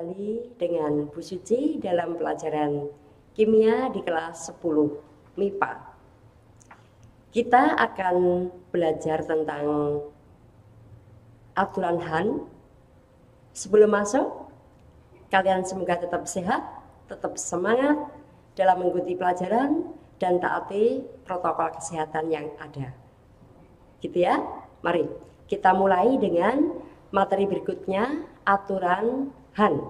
kembali dengan Bu Suci dalam pelajaran kimia di kelas 10 MIPA. Kita akan belajar tentang aturan Han. Sebelum masuk, kalian semoga tetap sehat, tetap semangat dalam mengikuti pelajaran dan taati protokol kesehatan yang ada. Gitu ya. Mari kita mulai dengan materi berikutnya, aturan Han.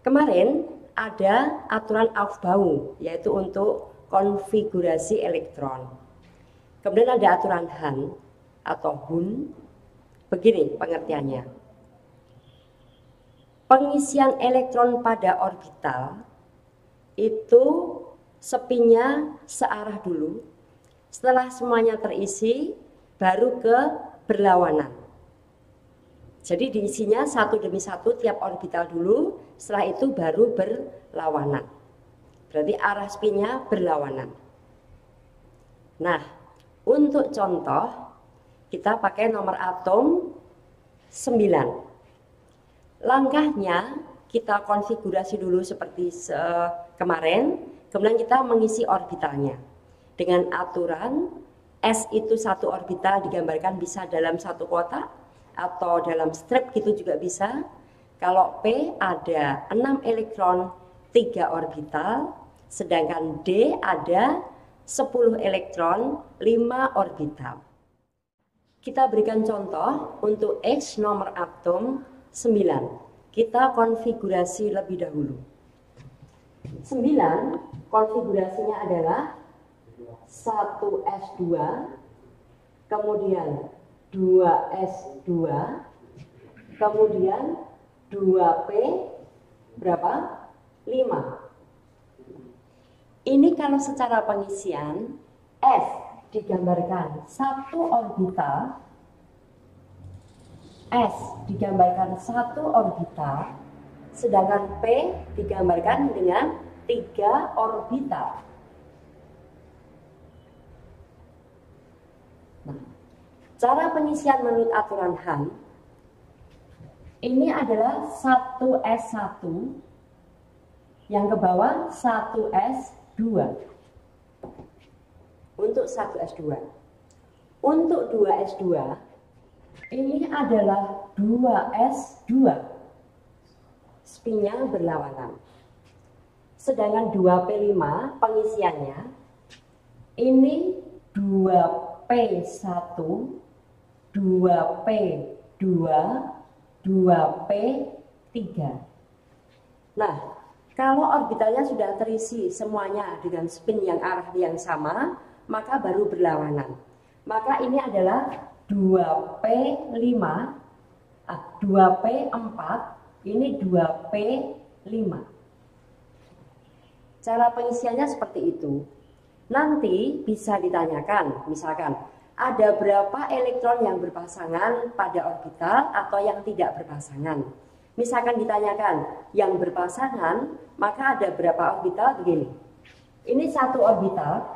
Kemarin ada aturan Aufbau, yaitu untuk konfigurasi elektron. Kemudian ada aturan Han atau Hun. Begini pengertiannya. Pengisian elektron pada orbital itu spinnya searah dulu. Setelah semuanya terisi, baru ke berlawanan. Jadi diisinya satu demi satu tiap orbital dulu, setelah itu baru berlawanan. Berarti arah spinnya berlawanan. Nah, untuk contoh kita pakai nomor atom 9. Langkahnya kita konfigurasi dulu seperti kemarin, kemudian kita mengisi orbitalnya. Dengan aturan S itu satu orbital digambarkan bisa dalam satu kotak, atau dalam strip gitu juga bisa. Kalau P ada 6 elektron 3 orbital, sedangkan D ada 10 elektron 5 orbital. Kita berikan contoh untuk X nomor atom 9. Kita konfigurasi lebih dahulu. 9 konfigurasinya adalah 1s2, kemudian 2s2, kemudian 2p berapa? 5. Ini kalau secara pengisian S digambarkan satu orbital, S digambarkan satu orbital, sedangkan P digambarkan dengan 3 orbital. Nah, cara pengisian menurut aturan Han, ini adalah 1s1, yang ke bawah 1s2. Untuk 1s2. Untuk 2s2, ini adalah 2s2. Spinnya berlawanan. Sedangkan 2p5 pengisiannya, ini 2p1, 2p2, 2p3. Nah, kalau orbitalnya sudah terisi semuanya dengan spin yang arah yang sama, maka baru berlawanan. Maka ini adalah 2p5, 2p4, ini 2p5. Cara pengisiannya seperti itu. Nanti bisa ditanyakan, misalkan ada berapa elektron yang berpasangan pada orbital atau yang tidak berpasangan. Misalkan ditanyakan yang berpasangan, maka ada berapa orbital begini. Ini satu orbital,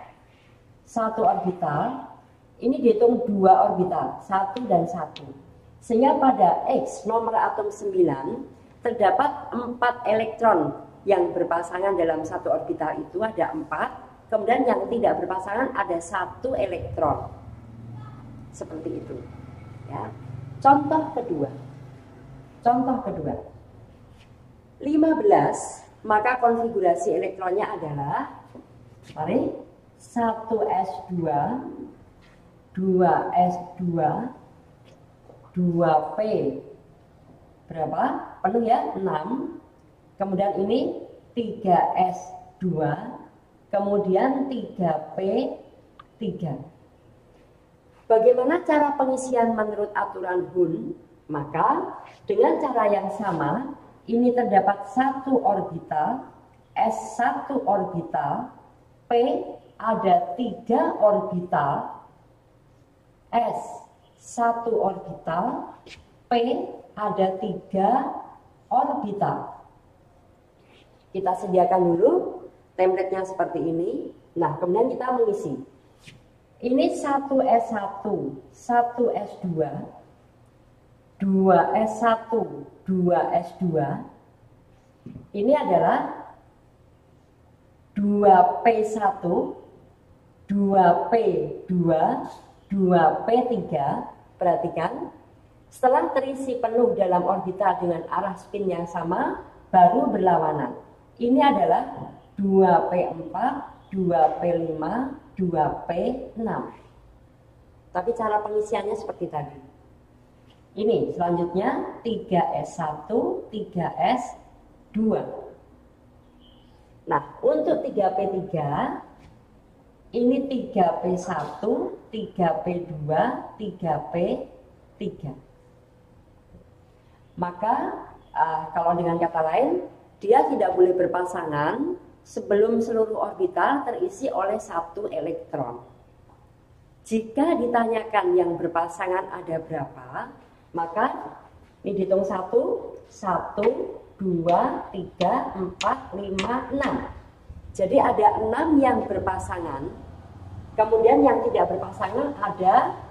ini dihitung 2 orbital, 1 dan 1. Sehingga pada X nomor atom 9 terdapat 4 elektron yang berpasangan dalam satu orbital itu ada 4. Kemudian yang tidak berpasangan ada 1 elektron. Seperti itu. Ya. Contoh kedua. 15, maka konfigurasi elektronnya adalah, mari, 1s2, 2s2, 2p berapa? Penuh ya? 6. Kemudian ini 3s2, kemudian 3p3. Bagaimana cara pengisian menurut aturan Hun? Maka dengan cara yang sama, ini terdapat 1 orbital, S1 orbital, P ada 3 orbital, S1 orbital, P ada 3 orbital. Kita sediakan dulu template-nya seperti ini. Nah, kemudian kita mengisi. Ini 1s1, 1s2, 2s1, 2s2 ini adalah 2p1, 2p2, 2p3. Perhatikan, setelah terisi penuh dalam orbital dengan arah spin yang sama, baru berlawanan. Ini adalah 2p4, 2p5, 2p6. Tapi cara pengisiannya seperti tadi. Ini selanjutnya 3s1, 3s2. Nah, untuk 3p3 ini 3p1, 3p2, 3p3. Maka kalau dengan kata lain, dia tidak boleh berpasangan sebelum seluruh orbital terisi oleh satu elektron. Jika ditanyakan yang berpasangan ada berapa, maka ini dihitung 1, 1, 2, 3, 4, 5, 6. Jadi ada 6 yang berpasangan. Kemudian yang tidak berpasangan ada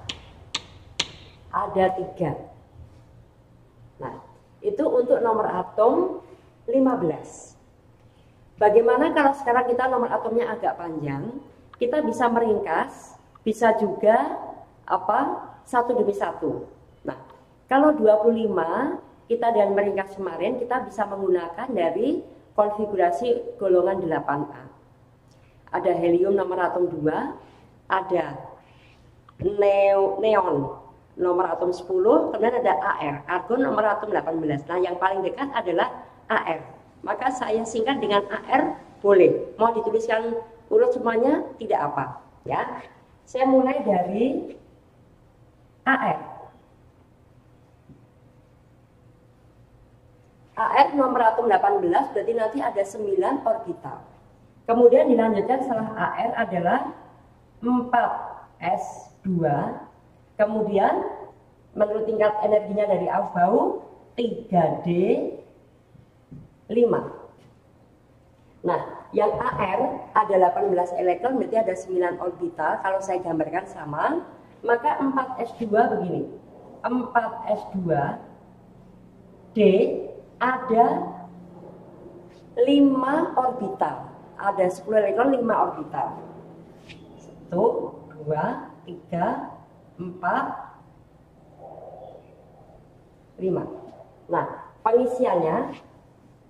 3. Nah, itu untuk nomor atom 15. Bagaimana kalau sekarang kita nomor atomnya agak panjang, kita bisa meringkas, bisa juga satu demi satu. Nah, kalau 25 kita dan meringkas kemarin, kita bisa menggunakan dari konfigurasi golongan 8A. Ada helium nomor atom 2, ada neon nomor atom 10, kemudian ada AR, argon nomor atom 18. Nah, yang paling dekat adalah AR. Maka saya singkat dengan AR boleh. Mau dituliskan urut semuanya tidak apa, ya. Saya mulai dari AR. AR nomor atom 18 berarti nanti ada 9 orbital. Kemudian dilanjutkan setelah AR adalah 4s2. Kemudian menurut tingkat energinya dari Aufbau 3d5. Nah, yang AR ada 18 elektron berarti ada 9 orbital. Kalau saya gambarkan sama, maka 4s2 begini. 4s2 D ada 5 orbital. Ada 10 elektron, 5 orbital. 1, 2, 3, 4, 5. Nah, pengisiannya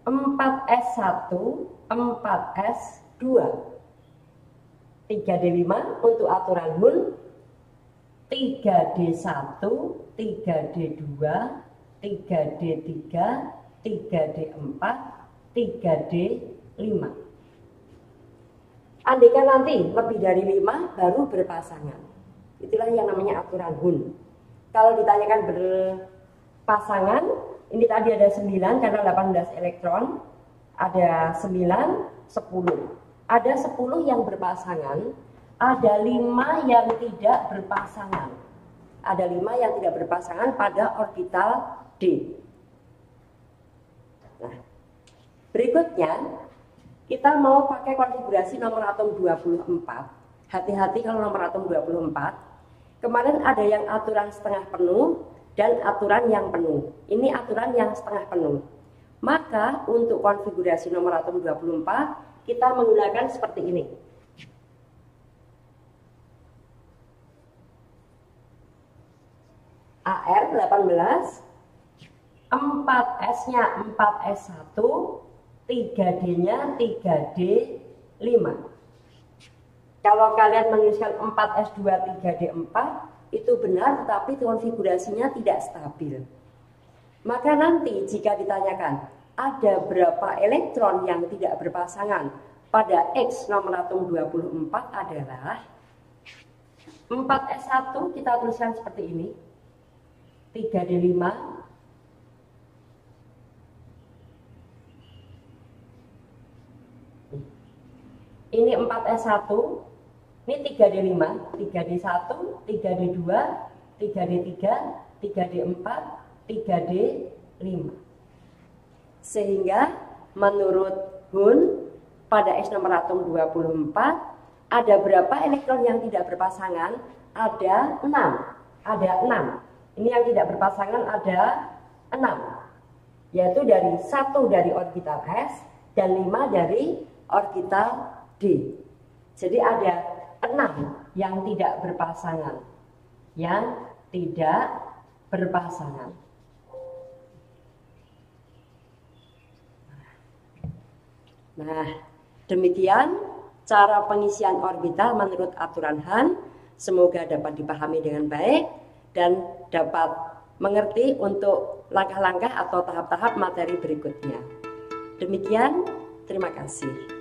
4s1, 4s2, 3d5 untuk aturan Hund, 3d1, 3d2, 3d3, 3d4, 3d5. Andaikan nanti lebih dari 5 baru berpasangan. Itulah yang namanya aturan Hund. Kalau ditanyakan berpasangan, ini tadi ada 9 karena 18 elektron, ada 9, 10. Ada 10 yang berpasangan, ada 5 yang tidak berpasangan. Ada 5 yang tidak berpasangan pada orbital D. Nah, berikutnya kita mau pakai konfigurasi nomor atom 24. Hati-hati kalau nomor atom 24. Kemarin ada yang aturan setengah penuh dan aturan yang penuh. Ini aturan yang setengah penuh. Maka untuk konfigurasi nomor atom 24 kita menggunakan seperti ini. AR 18, 4S-nya 4S1, 3D-nya 3D5. Kalau kalian menuliskan 4S2, 3D4 itu benar, tetapi konfigurasinya tidak stabil. Maka nanti jika ditanyakan ada berapa elektron yang tidak berpasangan pada X nomor atom 24 adalah 4S1 kita tuliskan seperti ini, 3D5, ini 4S1, ini 3D5, 3D1, 3D2, 3D3, 3D4, 3D5. Sehingga menurut Hund pada X nomor atom 24 ada berapa elektron yang tidak berpasangan? Ada 6. Ada 6. Ini yang tidak berpasangan ada 6. yaitu satu dari orbital S dan 5 dari orbital D. Jadi ada 6 yang tidak berpasangan. Yang tidak berpasangan. Nah, demikian cara pengisian orbital menurut aturan Hahn. Semoga dapat dipahami dengan baik dan dapat mengerti untuk langkah-langkah atau tahap-tahap materi berikutnya. Demikian, terima kasih.